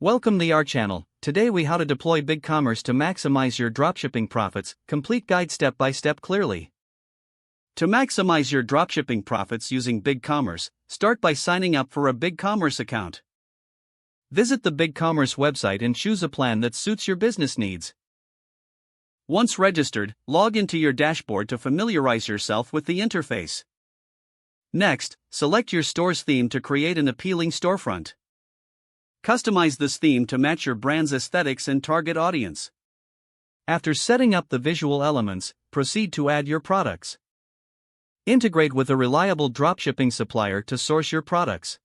Welcome to our channel. Today we how to deploy BigCommerce to maximize your dropshipping profits. Complete guide step by step clearly. To maximize your dropshipping profits using BigCommerce, start by signing up for a BigCommerce account. Visit the BigCommerce website and choose a plan that suits your business needs. Once registered, log into your dashboard to familiarize yourself with the interface. Next, select your store's theme to create an appealing storefront. Customize this theme to match your brand's aesthetics and target audience. After setting up the visual elements, proceed to add your products. Integrate with a reliable dropshipping supplier to source your products.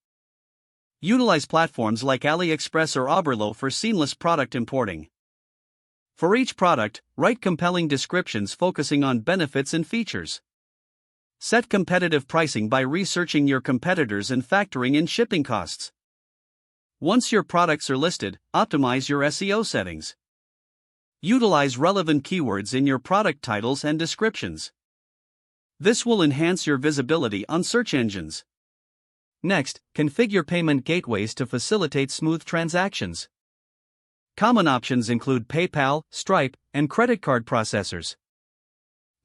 Utilize platforms like AliExpress or Oberlo for seamless product importing. For each product, write compelling descriptions focusing on benefits and features. Set competitive pricing by researching your competitors and factoring in shipping costs. Once your products are listed, optimize your SEO settings. Utilize relevant keywords in your product titles and descriptions. This will enhance your visibility on search engines. Next, configure payment gateways to facilitate smooth transactions. Common options include PayPal, Stripe, and credit card processors.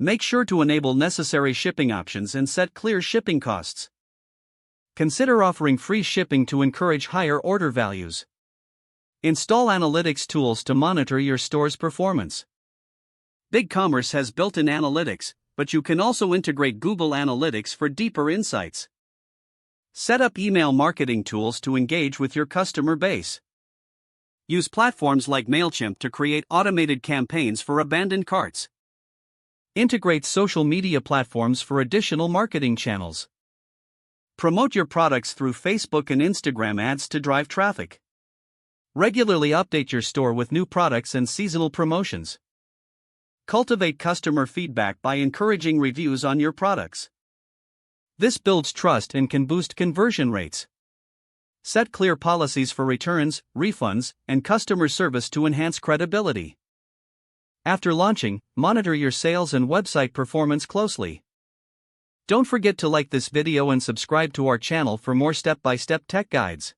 Make sure to enable necessary shipping options and set clear shipping costs. Consider offering free shipping to encourage higher order values. Install analytics tools to monitor your store's performance. BigCommerce has built-in analytics, but you can also integrate Google Analytics for deeper insights. Set up email marketing tools to engage with your customer base. Use platforms like MailChimp to create automated campaigns for abandoned carts. Integrate social media platforms for additional marketing channels. Promote your products through Facebook and Instagram ads to drive traffic. Regularly update your store with new products and seasonal promotions. Cultivate customer feedback by encouraging reviews on your products. This builds trust and can boost conversion rates. Set clear policies for returns, refunds, and customer service to enhance credibility. After launching, monitor your sales and website performance closely. Don't forget to like this video and subscribe to our channel for more step-by-step tech guides.